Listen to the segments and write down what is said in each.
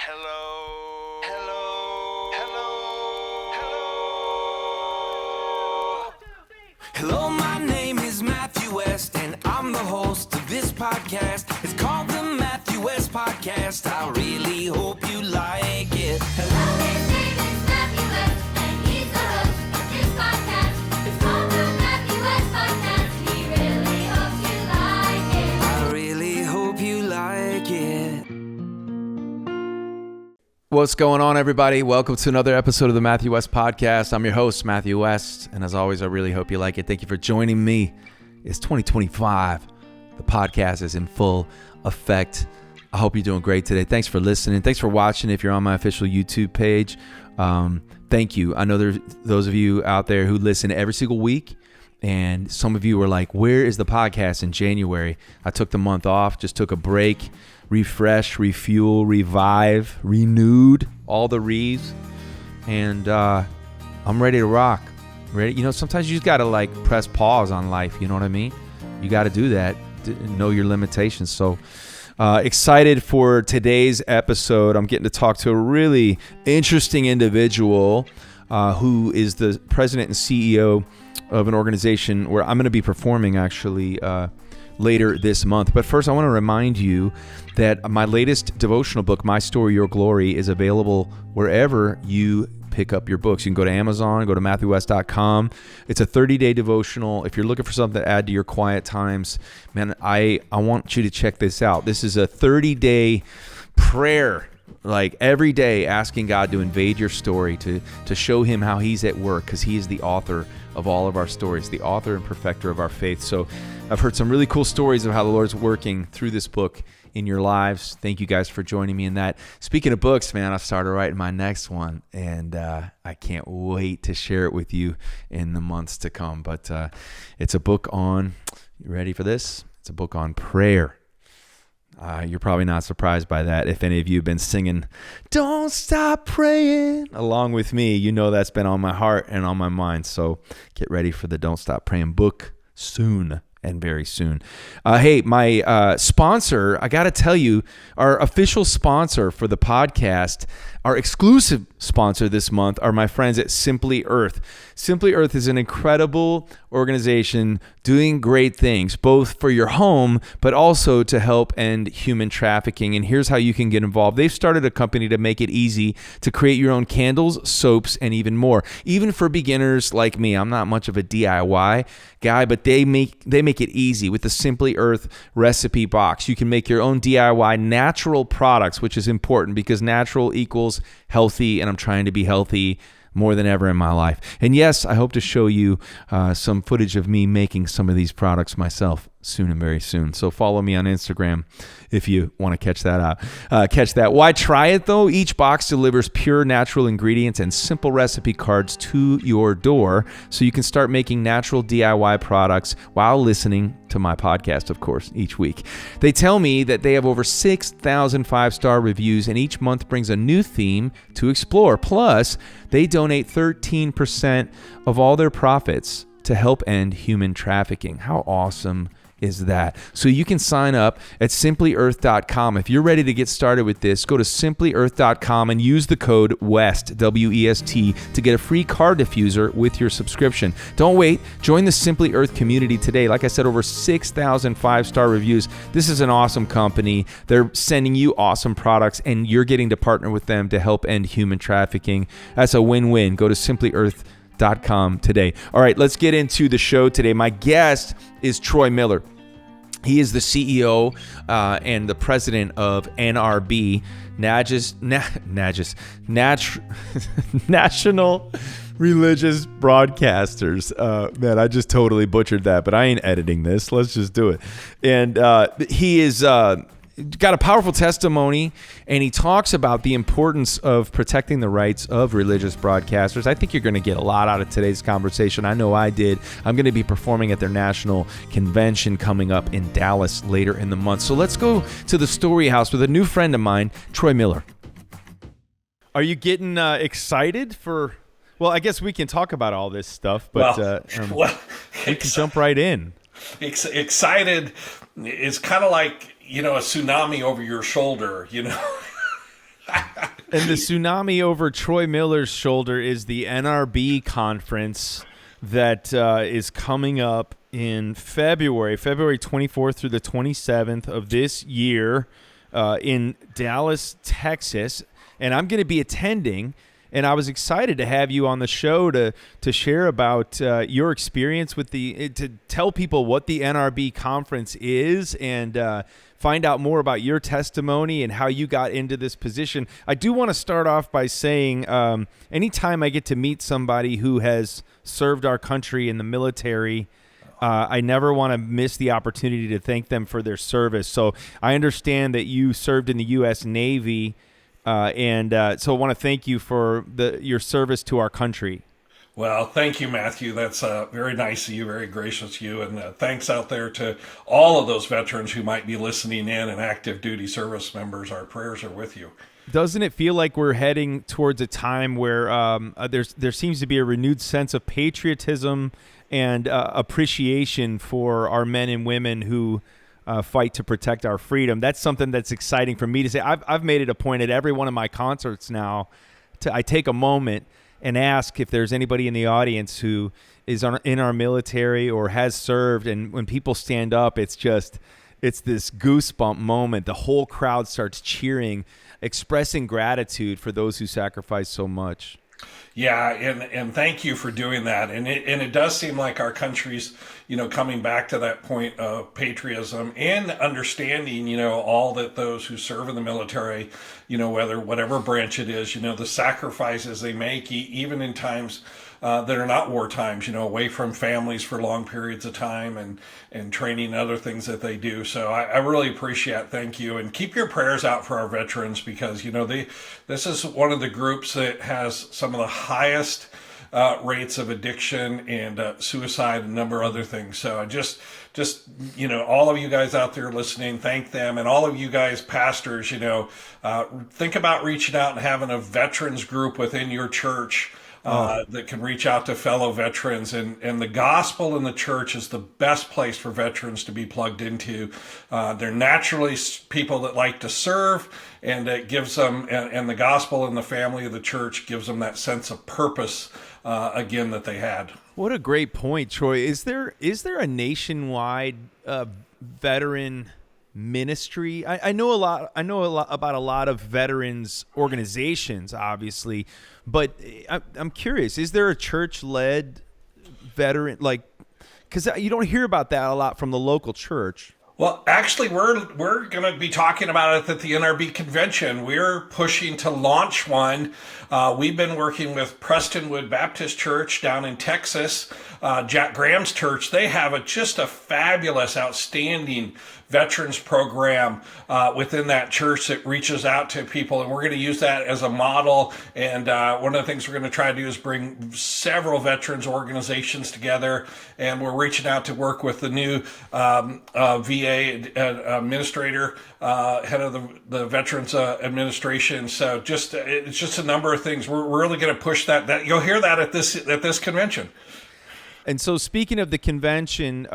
Hello. Hello. Hello. Hello, my name is Matthew West, and I'm the host of this podcast. It's called the Matthew West Podcast. I really hope you like it. Hello, his name is Matthew West, and he's the host of this podcast. It's called the Matthew West Podcast. He really hopes you like it. I really hope you like it. What's going on, everybody? Welcome to another episode of the Matthew West Podcast. I'm your host, Matthew West, and as always, I really hope you like it. Thank you for joining me. It's 2025. The podcast is in full effect. I hope you're doing great today. Thanks for listening. Thanks for watching if you're on my official YouTube page. Thank you. I know there's those of you out there who listen every single week, and some of you were like, where is the podcast in January? I took the month off, just took a break, refresh, refuel, revive, renewed, all the re's, and I'm ready to rock. Ready? You know, sometimes you just got to like press pause on life. You know what I mean? You got to do that. Know your limitations. So excited for today's episode. I'm getting to talk to a really interesting individual who is the president and CEO of an organization where I'm going to be performing actually later this month. But first, I want to remind you that my latest devotional book, My Story, Your Glory, is available wherever you pick up your books. You can go to Amazon, go to MatthewWest.com. It's a 30-day devotional. If you're looking for something to add to your quiet times, man, I want you to check this out. This is a 30-day prayer, like every day asking God to invade your story, to show him how he's at work, because he is the author of all of our stories, the author and perfecter of our faith. So I've heard some really cool stories of how the Lord's working through this book in your lives. Thank you guys for joining me in that. Speaking of books, man, I've started writing my next one, and I can't wait to share it with you in the months to come. But it's a book on, you ready for this? It's a book on prayer. You're probably not surprised by that. If any of you have been singing, "Don't Stop Praying" along with me, you know that's been on my heart and on my mind. So get ready for the Don't Stop Praying book soon. And very soon. Hey, my sponsor, I got to tell you, our official sponsor for the podcast, our exclusive sponsor this month are my friends at Simply Earth. Simply Earth is an incredible organization doing great things, both for your home, but also to help end human trafficking. And here's how you can get involved. They've started a company to make it easy to create your own candles, soaps, and even more. Even for beginners like me, I'm not much of a DIY guy, but they make it easy with the Simply Earth recipe box. You can make your own DIY natural products, which is important because natural equals healthy, and I'm trying to be healthy more than ever in my life. And yes, I hope to show you some footage of me making some of these products myself soon and very soon. So follow me on Instagram if you want to catch that out. Why try it though? Each box delivers pure natural ingredients and simple recipe cards to your door, so you can start making natural DIY products while listening to my podcast, of course, each week. They tell me that they have over 6,000 five-star reviews, and each month brings a new theme to explore. Plus, they donate 13% of all their profits to help end human trafficking. How awesome is that? So you can sign up at simplyearth.com. If you're ready to get started with this, go to simplyearth.com and use the code WEST, W-E-S-T, to get a free card diffuser with your subscription. Don't wait. Join the Simply Earth community today. Like I said, over 6,000 five-star reviews. This is an awesome company. They're sending you awesome products, and you're getting to partner with them to help end human trafficking. That's a win-win. Go to simplyearth.com today. All right, let's get into the show today. My guest is Troy Miller. He is the CEO and the president of NRB, National Religious Broadcasters. Man, I just totally butchered that, but I ain't editing this. Let's just do it. And he is got a powerful testimony, and he talks about the importance of protecting the rights of religious broadcasters. I think you're going to get a lot out of today's conversation. I know I did. I'm going to be performing at their national convention coming up in Dallas later in the month. So let's go to the Story House with a new friend of mine, Troy Miller. Are you getting excited for... Well, I guess we can talk about all this stuff, but we can jump right in. Excited is kind of like, a tsunami over your shoulder, And the tsunami over Troy Miller's shoulder is the NRB conference that is coming up in February 24th through the 27th of this year in Dallas, Texas. And I'm going to be attending. And I was excited to have you on the show to share about your experience with to tell people what the NRB conference is and find out more about your testimony and how you got into this position. I do want to start off by saying anytime I get to meet somebody who has served our country in the military, I never want to miss the opportunity to thank them for their service. So I understand that you served in the U.S. Navy. So I want to thank you for your service to our country. Well, thank you, Matthew. That's very nice of you, very gracious of you. And thanks out there to all of those veterans who might be listening in and active duty service members. Our prayers are with you. Doesn't it feel like we're heading towards a time where there seems to be a renewed sense of patriotism and appreciation for our men and women who fight to protect our freedom? That's something that's exciting for me to say. I've made it a point at every one of my concerts now I take a moment and ask if there's anybody in the audience who is in our military or has served. And when people stand up, it's this goosebump moment. The whole crowd starts cheering, expressing gratitude for those who sacrifice so much. Yeah, and thank you for doing that. And it does seem like our country's, coming back to that point of patriotism and understanding, all that those who serve in the military, whatever branch it is, the sacrifices they make, even in times that are not war times, away from families for long periods of time and training and other things that they do. So I really appreciate it. Thank you. And keep your prayers out for our veterans because, this is one of the groups that has some of the highest rates of addiction and suicide and a number of other things. So I just all of you guys out there listening, thank them. And all of you guys, pastors, think about reaching out and having a veterans group within your church that can reach out to fellow veterans. And the gospel in the church is the best place for veterans to be plugged into. They're naturally people that like to serve, and it gives them, and the gospel in the family of the church gives them that sense of purpose, again, that they had. What a great point, Troy. Is there a nationwide veteran ministry? I know a lot about a lot of veterans organizations, obviously, but I'm curious, is there a church-led veteran, because you don't hear about that a lot from the local church? Well, actually, we're going to be talking about it at the NRB convention. We're pushing to launch one. We've been working with Prestonwood Baptist Church down in Texas, Jack Graham's church. They have just a fabulous, outstanding veterans program within that church that reaches out to people, and we're going to use that as a model. And one of the things we're going to try to do is bring several veterans organizations together, and we're reaching out to work with the new VA administrator, head of the Veterans Administration. So it's just a number of things. We're really going to push that. You'll hear that at this convention. And so, speaking of the convention,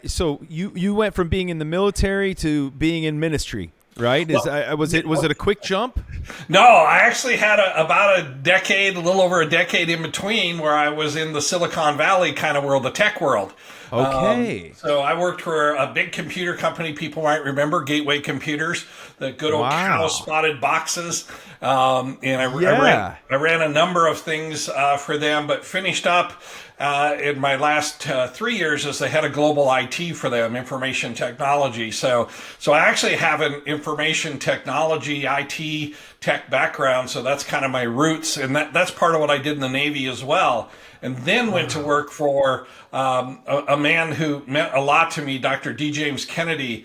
so you went from being in the military to being in ministry, right? Was it a quick jump? No, I actually had about a little over a decade in between, where I was in the Silicon Valley kind of world, the tech world. Okay. So I worked for a big computer company people might remember, Gateway Computers, the good old cow-spotted boxes. And I ran a number of things for them, but finished up in my last 3 years as the head of global IT for them, information technology. So I actually have an information technology, IT tech background, so that's kind of my roots, and that's part of what I did in the Navy as well. And then went to work for a man who meant a lot to me, Dr. D. James Kennedy.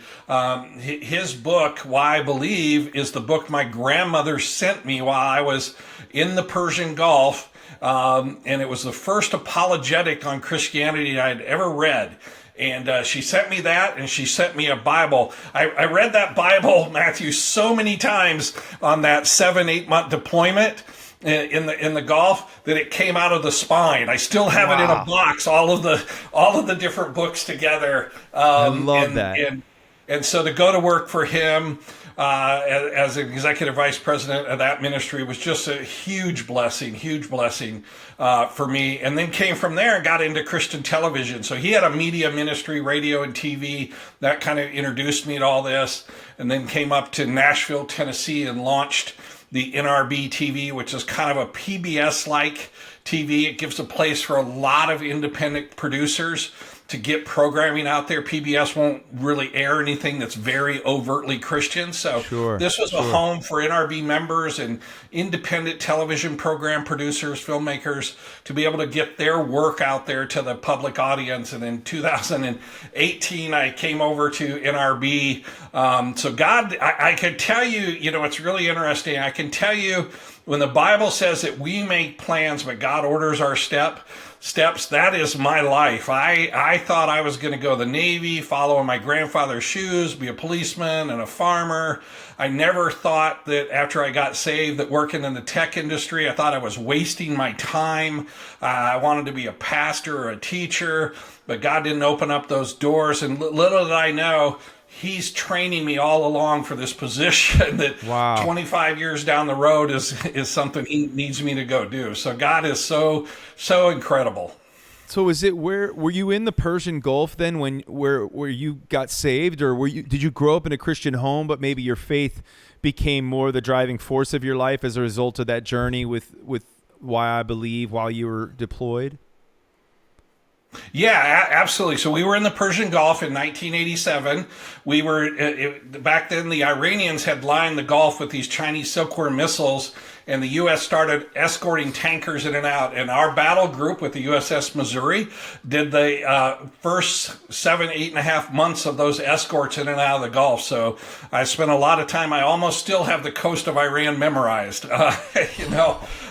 His book, Why I Believe, is the book my grandmother sent me while I was in the Persian Gulf. And it was the first apologetic on Christianity I'd ever read. And she sent me that, and she sent me a Bible. I read that Bible, Matthew, so many times on that 7-8 month deployment in the Gulf that it came out of the spine. I still have it in a box, all of the different books together. I love that. And so to go to work for him as an executive vice president of that ministry was just a huge blessing for me. And then came from there and got into Christian television. So he had a media ministry, radio and TV, that kind of introduced me to all this. And then came up to Nashville, Tennessee, and launched the NRB TV, which is kind of a PBS-like TV. It gives a place for a lot of independent producers to get programming out there. PBS won't really air anything that's very overtly Christian. So this was a home for NRB members and independent television program producers, filmmakers, to be able to get their work out there to the public audience. And in 2018, I came over to NRB. So God, I could tell you, it's really interesting. I can tell you, when the Bible says that we make plans, but God orders our steps, that is my life. I thought I was going to go to the Navy, follow in my grandfather's shoes, be a policeman and a farmer. I never thought that after I got saved that working in the tech industry, I thought I was wasting my time. I wanted to be a pastor or a teacher, but God didn't open up those doors. And little did I know, He's training me all along for this position that 25 years down the road is something He needs me to go do. So God is so incredible. So were you in the Persian Gulf then where you got saved, or did you grow up in a Christian home, but maybe your faith became more the driving force of your life as a result of that journey with Why I Believe while you were deployed? Yeah, absolutely. So we were in the Persian Gulf in 1987. We were back then. The Iranians had lined the Gulf with these Chinese Silkworm missiles, and the U.S. started escorting tankers in and out. And our battle group with the USS Missouri did the first 7.5 months of those escorts in and out of the Gulf. So I spent a lot of time. I almost still have the coast of Iran memorized,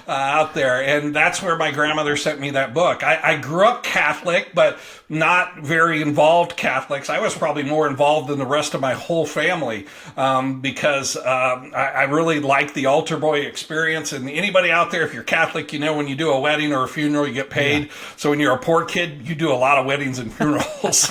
out there. And that's where my grandmother sent me that book. I grew up Catholic, but not very involved Catholics. I was probably more involved than the rest of my whole family because I really like the altar boy experience. And anybody out there, if you're Catholic, when you do a wedding or a funeral, you get paid. Yeah. So when you're a poor kid, you do a lot of weddings and funerals.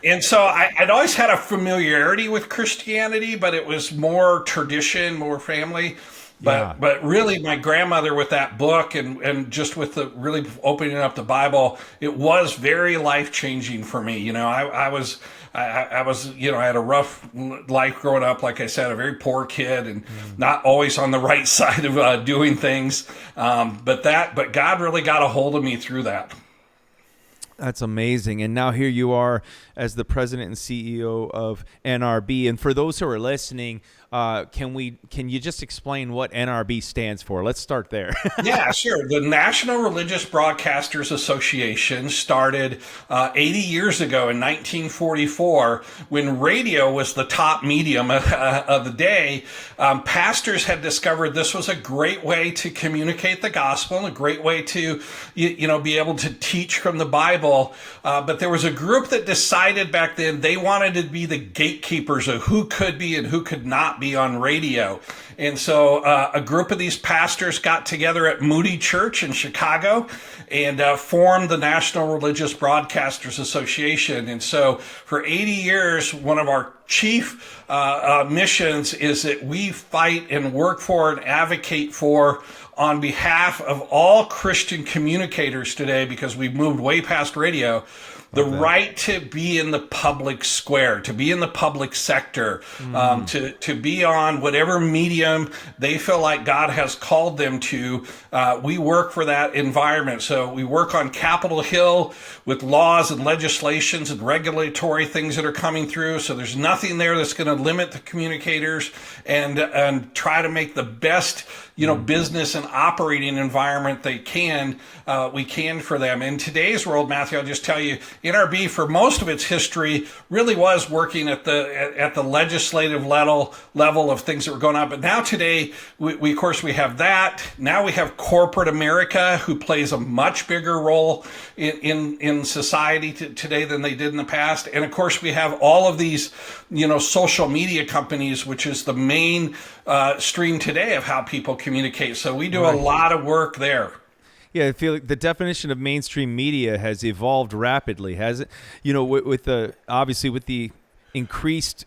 And so I'd always had a familiarity with Christianity, but it was more tradition, more family. But really, my grandmother with that book and just with the really opening up the Bible, it was very life-changing for me. I had a rough life growing up. Like I said, a very poor kid and not always on the right side of doing things. But God really got a hold of me through that. That's amazing. And now here you are as the president and CEO of NRB. And for those who are listening, can you just explain what NRB stands for? Let's start there. Yeah, sure. The National Religious Broadcasters Association started 80 years ago in 1944 when radio was the top medium of the day. Pastors had discovered this was a great way to communicate the gospel and a great way to be able to teach from the Bible. But there was a group that decided back then they wanted to be the gatekeepers of who could be and who could not be on radio. And so a group of these pastors got together at Moody Church in Chicago and formed the National Religious Broadcasters Association. And so for 80 years, one of our chief missions is that we fight and work for and advocate for on behalf of all Christian communicators today, because we've moved way past radio, the right to be in the public square, to be in the public sector, to be on whatever medium they feel like God has called them to. We work for that environment. So we work on Capitol Hill with laws and legislations and regulatory things that are coming through. So there's nothing there that's going to limit the communicators and try to make the best business and operating environment we can for them. In today's world, Matthew, I'll just tell you, NRB for most of its history really was working at the legislative level of things that were going on. But now today, we of course we have that. Now we have corporate America, who plays a much bigger role in society today than they did in the past. And of course we have all of these social media companies, which is the main stream today of how people communicate. So we do a lot of work there. Yeah, I feel like the definition of mainstream media has evolved rapidly, has it? With the increased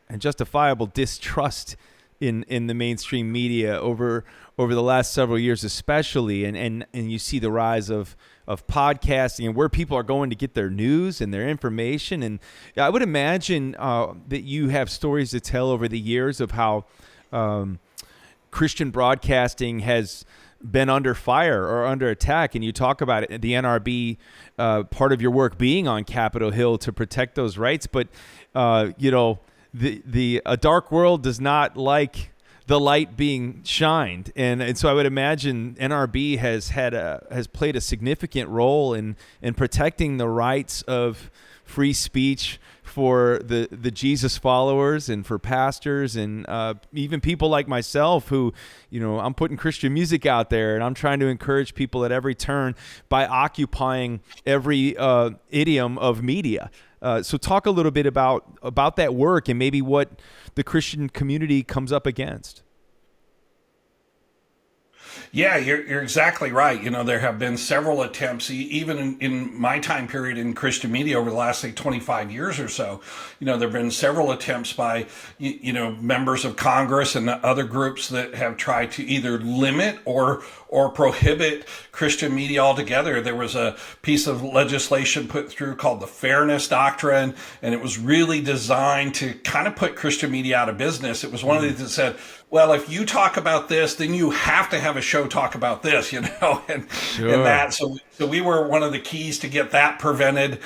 and justifiable distrust in the mainstream media over the last several years, especially, and you see the rise of podcasting and where people are going to get their news and their information. And I would imagine that you have stories to tell over the years of how Christian broadcasting has been under fire or under attack, and you talk about it, the NRB, part of your work being on Capitol Hill to protect those rights. But a dark world does not like the light being shined, and so I would imagine NRB has played a significant role in protecting the rights of free speech for the Jesus followers and for pastors and even people like myself who, I'm putting Christian music out there and I'm trying to encourage people at every turn by occupying every idiom of media. So talk a little bit about that work and maybe what the Christian community comes up against. Yeah, you're exactly right. There have been several attempts, even in my time period in Christian media over the last, say, 25 years or so. There have been several attempts by, members of Congress and other groups that have tried to either limit or prohibit Christian media altogether. There was a piece of legislation put through called the Fairness Doctrine, and it was really designed to kind of put Christian media out of business. It was one of these that said, well, if you talk about this, then you have to have a show talk about this, and that. So we were one of the keys to get that prevented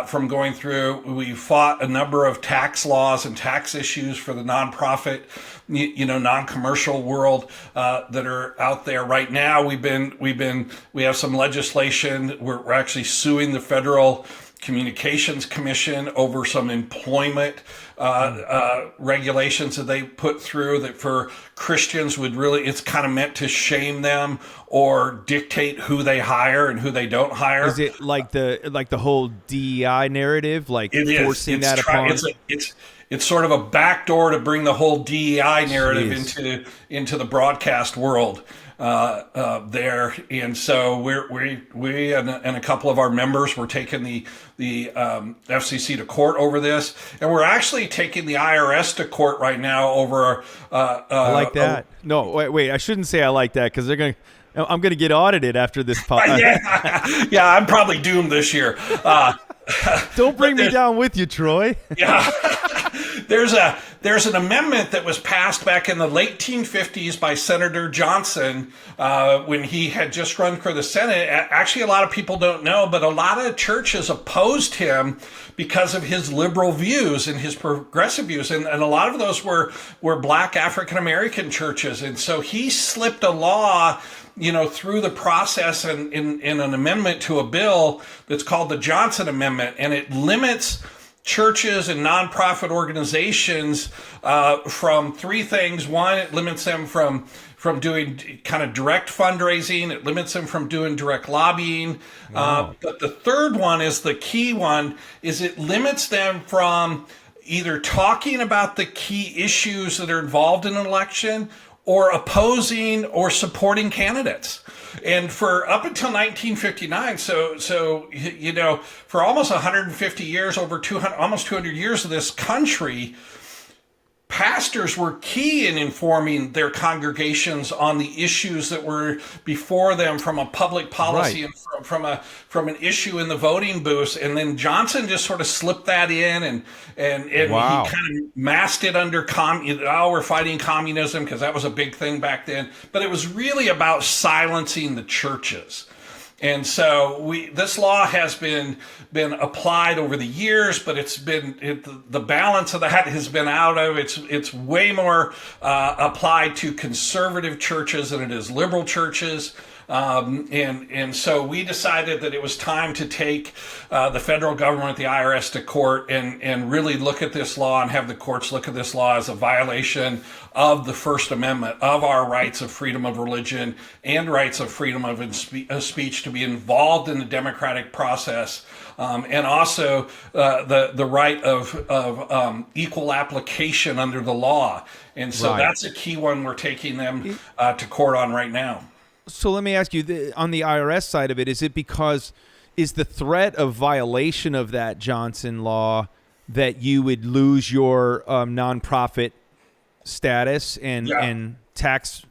from going through. We fought a number of tax laws and tax issues for the nonprofit, non-commercial world that are out there right now. We have some legislation. We're actually suing the Federal Communications Commission over some employment regulations that they put through that for Christians it's kind of meant to shame them or dictate who they hire and who they don't hire. Is it like the whole DEI narrative, like forcing that upon? It's sort of a backdoor to bring the whole DEI narrative into the broadcast world. There, and so we and a couple of our members were taking the FCC to court over this, and we're actually taking the IRS to court right now over. I like that. No, wait, I shouldn't say I like that because I'm gonna get audited after this podcast. Yeah, I'm probably doomed this year. Don't bring me down with you, Troy. Yeah. There's an amendment that was passed back in the late 1950s by Senator Johnson when he had just run for the Senate. Actually, a lot of people don't know, but a lot of churches opposed him because of his liberal views and his progressive views. And a lot of those were black African-American churches. And so he slipped a law through the process in an amendment to a bill that's called the Johnson Amendment. And it limits churches and nonprofit organizations from three things. One, it limits them from doing kind of direct fundraising. It limits them from doing direct lobbying. Wow. But the third one is the key one, is it limits them from either talking about the key issues that are involved in an election or opposing or supporting candidates. And for up until 1959, so for almost 150 years, almost 200 years of this country, pastors were key in informing their congregations on the issues that were before them from a public policy and from an issue in the voting booths. And then Johnson just sort of slipped that in and Wow. he kind of masked it under we're fighting communism because that was a big thing back then. But it was really about silencing the churches. And so this law has been applied over the years, but the balance of that has been out of. It's way more applied to conservative churches than it is liberal churches. And so we decided that it was time to take the federal government, the IRS, to court and really look at this law and have the courts look at this law as a violation of the First Amendment, of our rights of freedom of religion and rights of freedom of speech to be involved in the democratic process, and also the right of equal application under the law. And so that's a key one we're taking them to court on right now. So let me ask you, on the IRS side of it, is the threat of violation of that Johnson law that you would lose your nonprofit status and tax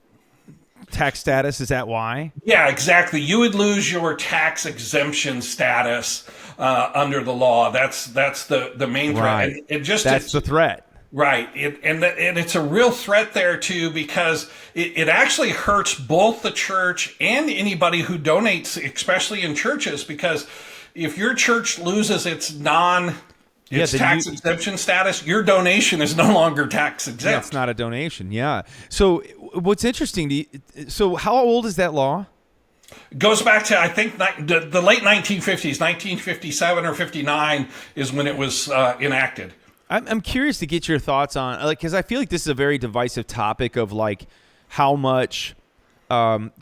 status. Is that why? Yeah, exactly. You would lose your tax exemption status under the law. That's the main threat. Right. And That's the threat. Right. And it's a real threat there, too, because it actually hurts both the church and anybody who donates, especially in churches, because if your church loses its tax exemption status, your donation is no longer tax exempt. Yeah, it's not a donation. Yeah. So what's interesting, so how old is that law? Goes back to, I think, the late 1950s, 1957 or 59 is when it was enacted. I'm curious to get your thoughts on, because I feel like this is a very divisive topic of like how much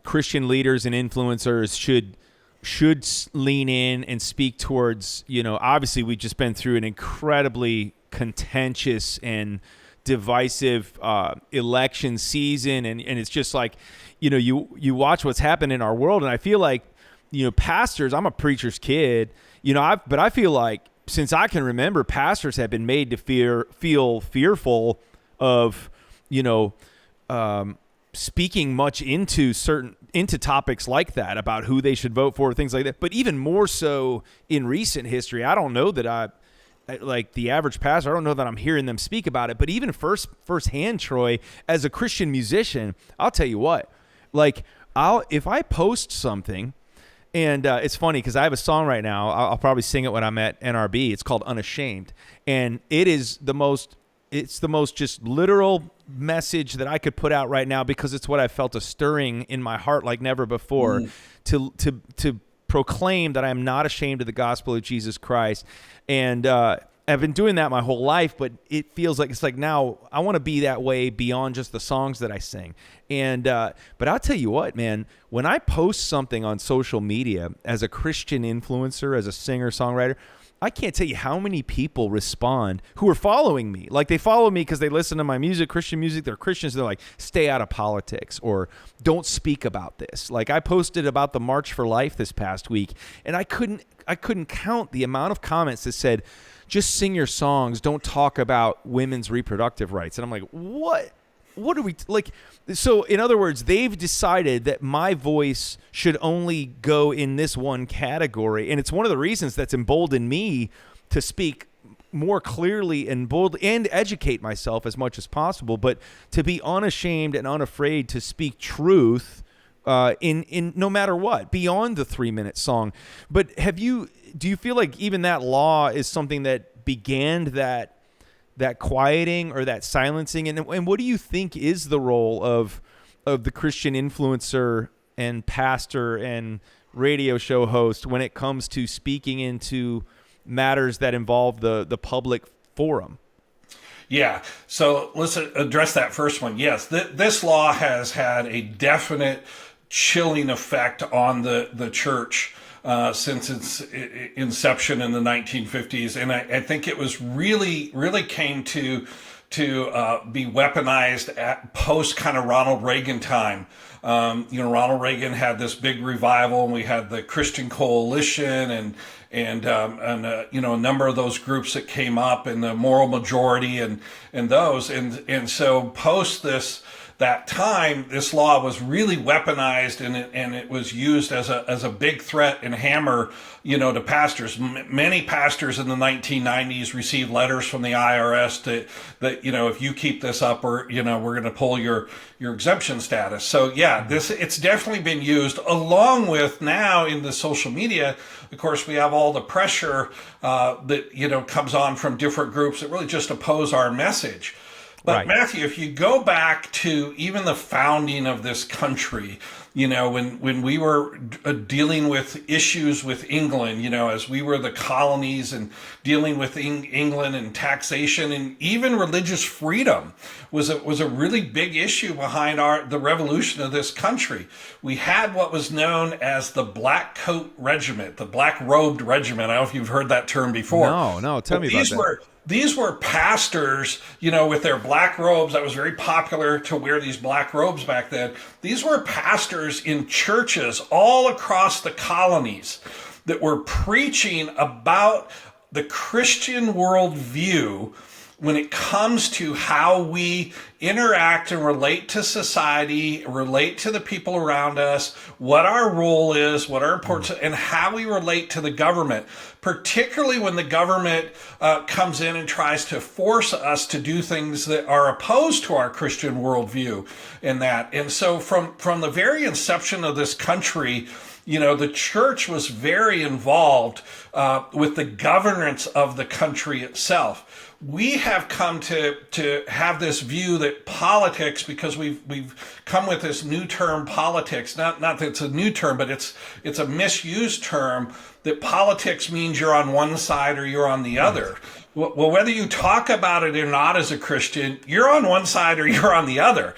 Christian leaders and influencers should lean in and speak towards, obviously we've just been through an incredibly contentious and divisive election season. And it's just like, you watch what's happened in our world. And I feel like, pastors, I'm a preacher's kid, but I feel like since I can remember, pastors have been made to feel fearful of, speaking much into topics like that about who they should vote for, things like that. But even more so in recent history, I don't know that like the average pastor, I don't know that I'm hearing them speak about it. But even firsthand, Troy, as a Christian musician, I'll tell you what, like if I post something, and it's funny because I have a song right now. I'll probably sing it when I'm at NRB. It's called Unashamed. And it's the most just literal message that I could put out right now because it's what I felt a stirring in my heart like never before to proclaim that I am not ashamed of the gospel of Jesus Christ. And I've been doing that my whole life, but it feels like it's like now I want to be that way beyond just the songs that I sing. And but I'll tell you what, man, when I post something on social media as a Christian influencer, as a singer, songwriter, I can't tell you how many people respond who are following me. Like they follow me because they listen to my music, Christian music. They're Christians. They're like, stay out of politics or don't speak about this. Like I posted about the March for Life this past week, and I couldn't count the amount of comments that said, just sing your songs. Don't talk about women's reproductive rights. And I'm like, what? What are we like? So in other words, they've decided that my voice should only go in this one category. And it's one of the reasons that's emboldened me to speak more clearly and boldly and educate myself as much as possible, but to be unashamed and unafraid to speak truth in no matter what, beyond the 3-minute song. But do you feel like even that law is something that began that quieting or that silencing? And what do you think is the role of the Christian influencer and pastor and radio show host when it comes to speaking into matters that involve the public forum? Yeah. So let's address that first one. Yes, this law has had a definite chilling effect on the church since its inception in the 1950s. And I think it was really came to be weaponized at post kind of Ronald Reagan time. Ronald Reagan had this big revival, and we had the Christian Coalition and a number of those groups that came up, and the Moral Majority and those. And so post that time, this law was really weaponized, and it was used as a big threat and hammer, to pastors. Many pastors in the 1990s received letters from the IRS that if you keep this up, we're going to pull your exemption status. So yeah, it's definitely been used, along with now in the social media. Of course, we have all the pressure that comes on from different groups that really just oppose our message. But right. Matthew, if you go back to even the founding of this country, when we were dealing with issues with England, as we were the colonies and dealing with England and taxation and even religious freedom was a really big issue behind the revolution of this country. We had what was known as the Black Coat Regiment, the Black Robed Regiment. I don't know if you've heard that term before. No, tell me about that. These were pastors, with their black robes. That was very popular to wear these black robes back then. These were pastors in churches all across the colonies that were preaching about the Christian worldview, when it comes to how we interact and relate to society, relate to the people around us, what our role is, what our importance, and how we relate to the government, particularly when the government comes in and tries to force us to do things that are opposed to our Christian worldview in that. And so from the very inception of this country, the church was very involved with the governance of the country itself. We have come to have this view that politics, because we've come with this new term politics, not that it's a new term, but it's a misused term, that politics means you're on one side or you're on the other. Well, whether you talk about it or not as a Christian, you're on one side or you're on the other,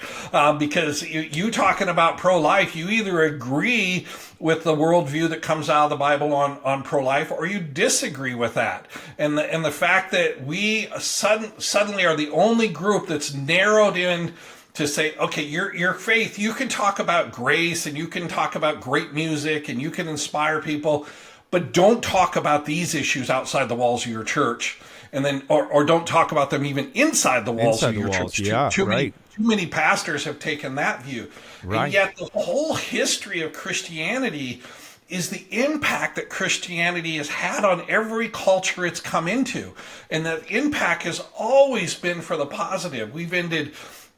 because you talking about pro-life, you either agree with the worldview that comes out of the Bible on pro-life, or you disagree with that. And the fact that we suddenly are the only group that's narrowed in to say, okay, your faith, you can talk about grace and you can talk about great music and you can inspire people, but don't talk about these issues outside the walls of your church. And then, or don't talk about them even inside the walls of your church. Yeah, too many pastors have taken that view. Right. And yet the whole history of Christianity is the impact that Christianity has had on every culture it's come into. And that impact has always been for the positive. We've ended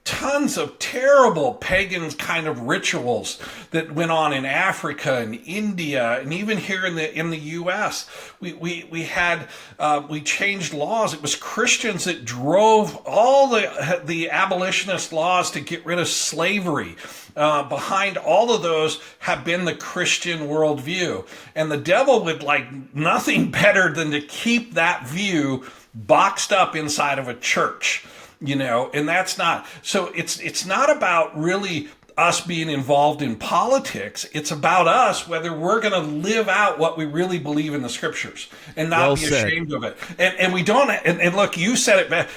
tons of terrible pagan kind of rituals that went on in Africa and India, and even here in the U.S. We changed laws. It was Christians that drove all the abolitionist laws to get rid of slavery. Behind all of those have been the Christian worldview, and the devil would like nothing better than to keep that view boxed up inside of a church. And that's not, so it's not about really us being involved in politics. It's about us, whether we're going to live out what we really believe in the scriptures and not be ashamed of it. And we don't, and look, you said it back.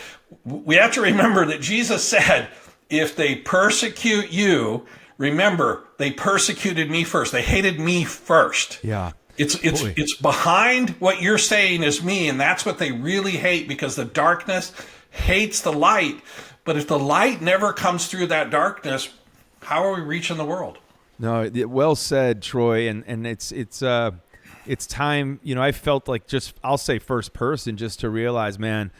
We have to remember that Jesus said, if they persecute you, remember, they persecuted me first. They hated me first. Yeah. It's behind what you're saying is me, and that's what they really hate, because the darkness hates the light. But if the light never comes through that darkness, how are we reaching the world? No, well said, Troy. And it's time. I felt like, just, I'll say first person, just to realize, man,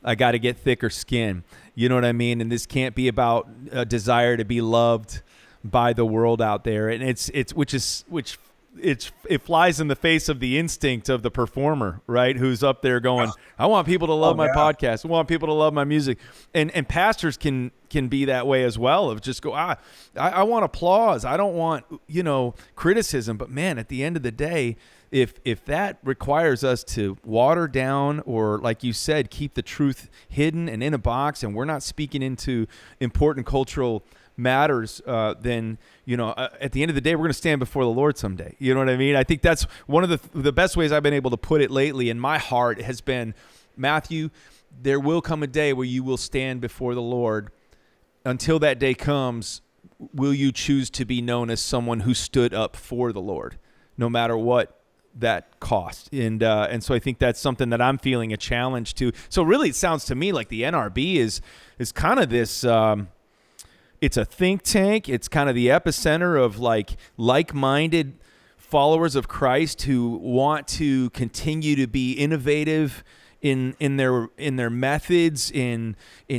I got to get thicker skin. You know what I mean? And this can't be about a desire to be loved by the world out there. And it flies in the face of the instinct of the performer, right? Who's up there going, I want people to love my podcast. I want people to love my music. And pastors can be that way as well, of just go, I want applause. I don't want, criticism. But man, at the end of the day, if that requires us to water down, or like you said, keep the truth hidden and in a box, and we're not speaking into important cultural matters, then at the end of the day, we're going to stand before the Lord someday. You know what I mean? I think that's one of the best ways I've been able to put it lately in my heart has been, Matthew, there will come a day where you will stand before the Lord. Until that day comes, will you choose to be known as someone who stood up for the Lord, no matter what that cost? And so I think that's something that I'm feeling a challenge to. So really, it sounds to me like the NRB is kind of this. It's a think tank. It's kind of the epicenter of like-minded followers of Christ who want to continue to be innovative in their methods, in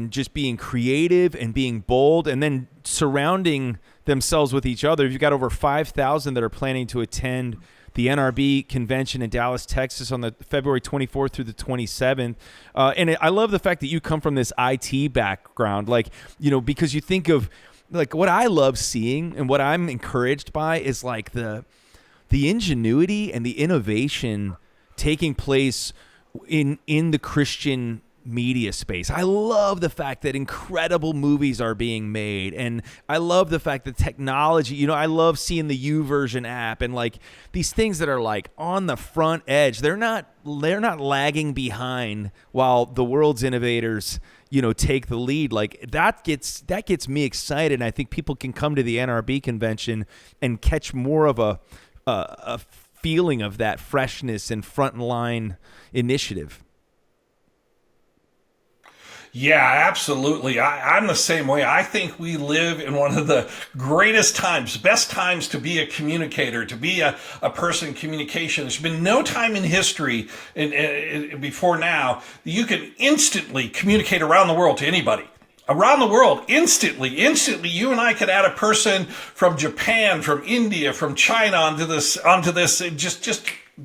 just being creative and being bold, and then surrounding themselves with each other. You've got over 5,000 that are planning to attend the NRB convention in Dallas, Texas on the February 24th through the 27th. And I love the fact that you come from this IT background, because you think of what I love seeing and what I'm encouraged by is the ingenuity and the innovation taking place in the Christian media space. I love the fact that incredible movies are being made, and I love the fact that technology, I love seeing the YouVersion app and these things that are on the front edge. They're not lagging behind while the world's innovators take the lead. That gets me excited, and I think people can come to the NRB convention and catch more of a feeling of that freshness and frontline initiative. Yeah, absolutely. I'm the same way. I think we live in one of the greatest times, best times to be a communicator, to be a person in communication. There's been no time in history before now that you can instantly communicate around the world to anybody. Around the world, instantly, you and I could add a person from Japan, from India, from China onto this,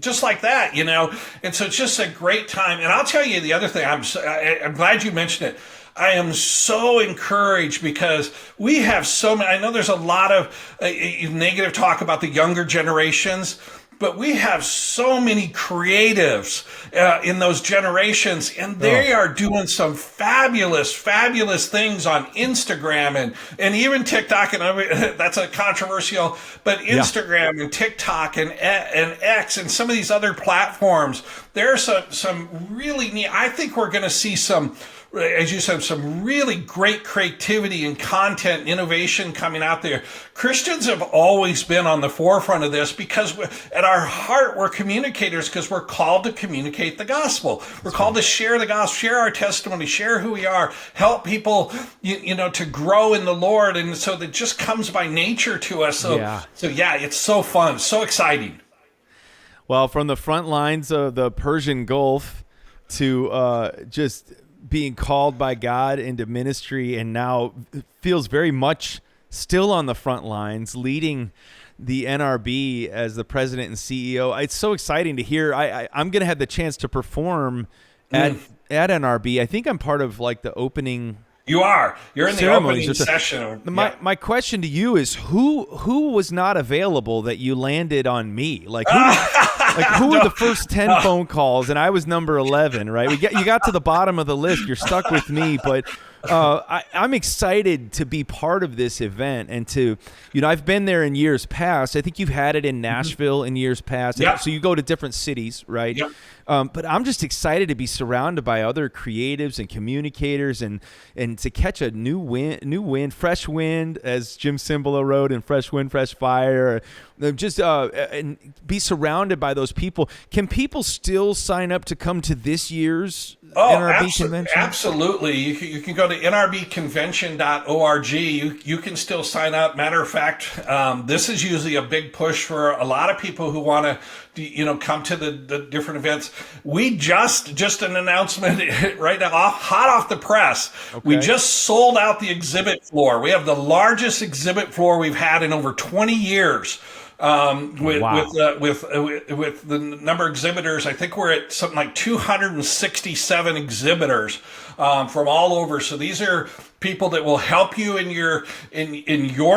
just like that, you know. And so it's just a great time. And I'll tell you the other thing. I'm glad you mentioned it. I am so encouraged because we have so many. I know there's a lot of negative talk about the younger generations, but we have so many creatives in those generations, and they are doing some fabulous things on Instagram and even TikTok. And that's a controversial, but Instagram and TikTok and X and some of these other platforms, there's some really neat. I think we're going to see some, as you said, some really great creativity and content and innovation coming out there. Christians have always been on the forefront of this because at our heart, we're communicators because we're called to communicate the gospel. We're called to share the gospel, share our testimony, share who we are, help people, you know, to grow in the Lord. And so that just comes by nature to us. So yeah, it's so fun, so exciting. Well, from the front lines of the Persian Gulf to just being called by God into ministry, and now feels very much still on the front lines, leading the NRB as the president and CEO. It's so exciting to hear. I'm going to have the chance to perform at NRB. I think I'm part of like the opening. You are. You're in the opening session. My question to you is who was not available that you landed on me? Like who were the first 10 phone calls, and I was number 11, right? You got to the bottom of the list. You're stuck with me, but I'm excited to be part of this event and to, you know, I've been there in years past. I think you've had it in Nashville in years past. Yep. So you go to different cities, right? Yep. But I'm just excited to be surrounded by other creatives and communicators and to catch a new wind, fresh wind, as Jim Cymbala wrote in Fresh Wind, Fresh Fire. Just and be surrounded by those people. Can people still sign up to come to this year's NRB convention? Absolutely. You can go to nrbconvention.org. You can still sign up. Matter of fact, this is usually a big push for a lot of people who want to, you know, come to the different events. We just an announcement right now, hot off the press. Okay. We just sold out the exhibit floor. We have the largest exhibit floor we've had in over 20 years. With the number of exhibitors, I think we're at something like 267 exhibitors from all over. So these are people that will help you in your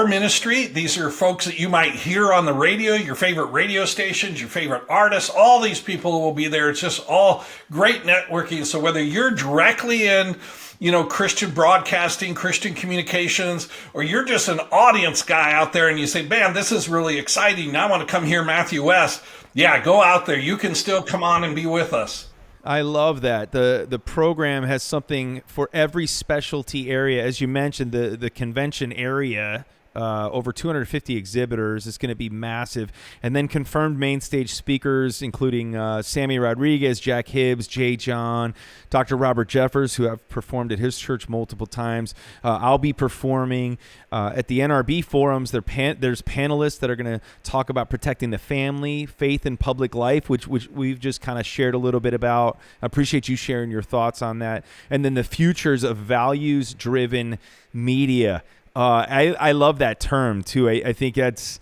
ministry. These are folks that you might hear on the radio, your favorite radio stations, your favorite artists. All these people will be there. It's just all great networking. So whether you're directly in, you know, Christian broadcasting, Christian communications, or you're just an audience guy out there and you say, man, this is really exciting. I want to come hear Matthew West. Yeah, go out there. You can still come on and be with us. I love that. The program has something for every specialty area. As you mentioned, the convention area, over 250 exhibitors. It's going to be massive. And then confirmed main stage speakers, including Sammy Rodriguez, Jack Hibbs, Jay John, Dr. Robert Jeffers, who have performed at his church multiple times. I'll be performing at the NRB forums. There's panelists that are going to talk about protecting the family, faith, and public life, which we've just kind of shared a little bit about. I appreciate you sharing your thoughts on that. And then the futures of values-driven media. I love that term too. I think that's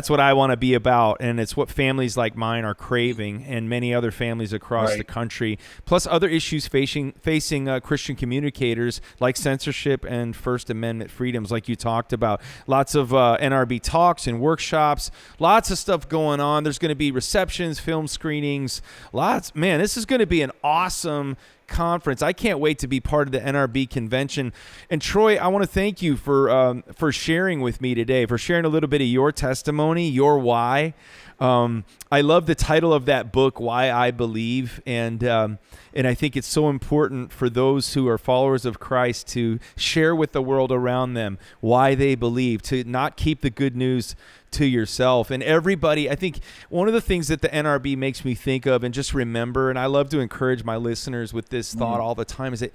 what I want to be about, and it's what families like mine are craving, and many other families across the country. Plus, other issues facing Christian communicators like censorship and First Amendment freedoms, like you talked about. Lots of NRB talks and workshops. Lots of stuff going on. There's going to be receptions, film screenings. Man, this is going to be an awesome conference. I can't wait to be part of the NRB convention. And Troy, I want to thank you for sharing with me today, for sharing a little bit of your testimony, your why. I love the title of that book, Why I Believe, and I think it's so important for those who are followers of Christ to share with the world around them why they believe, to not keep the good news to yourself. And everybody, I think one of the things that the NRB makes me think of and just remember, and I love to encourage my listeners with this thought all the time, is that,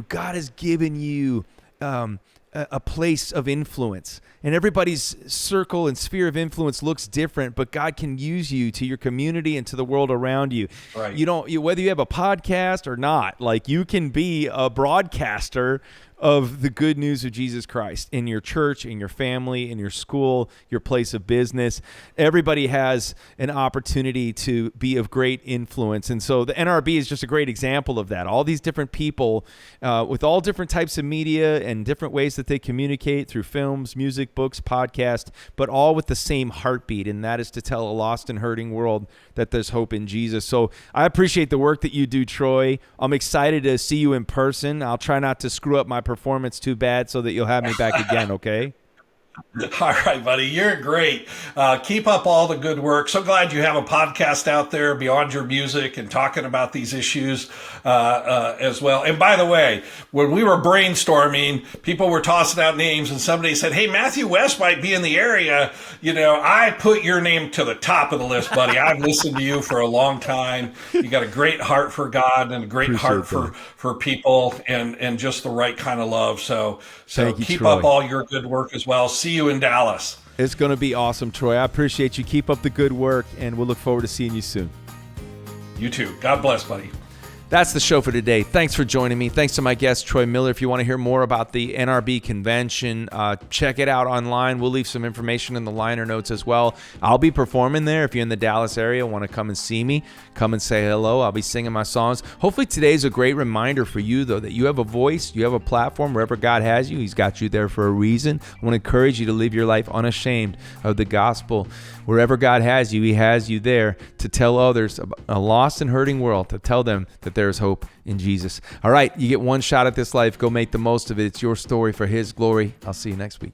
God has given you a place of influence, and everybody's circle and sphere of influence looks different, but God can use you to your community and to the world around you. Right. Whether you have a podcast or not, like, you can be a broadcaster of the good news of Jesus Christ in your church, in your family, in your school, your place of business. Everybody has an opportunity to be of great influence. And so the NRB is just a great example of that. All these different people with all different types of media and different ways that they communicate through films, music, books, podcasts, but all with the same heartbeat, and that is to tell a lost and hurting world that there's hope in Jesus. So I appreciate the work that you do, Troy. I'm excited to see you in person. I'll try not to screw up my performance too bad so that you'll have me back again, okay? All right, buddy. You're great. Keep up all the good work. So glad you have a podcast out there beyond your music and talking about these issues as well. And by the way, when we were brainstorming, people were tossing out names, and somebody said, hey, Matthew West might be in the area. I put your name to the top of the list, buddy. I've listened to you for a long time. You got a great heart for God and a great heart for people and just the right kind of love. So Thank you, keep Troy. up all your good work as well. See you in Dallas. It's going to be awesome, Troy. I appreciate you. Keep up the good work, and we'll look forward to seeing you soon. You too. God bless, buddy. That's the show for today. Thanks for joining me. Thanks to my guest, Troy Miller. If you want to hear more about the NRB convention, check it out online. We'll leave some information in the liner notes as well. I'll be performing there. If you're in the Dallas area, want to come and see me, come and say hello. I'll be singing my songs. Hopefully today's a great reminder for you, though, that you have a voice, you have a platform. Wherever God has you, He's got you there for a reason. I want to encourage you to live your life unashamed of the gospel. Wherever God has you, He has you there to tell others, a lost and hurting world, to tell them that there's hope in Jesus. All right, you get one shot at this life. Go make the most of it. It's your story for His glory. I'll see you next week.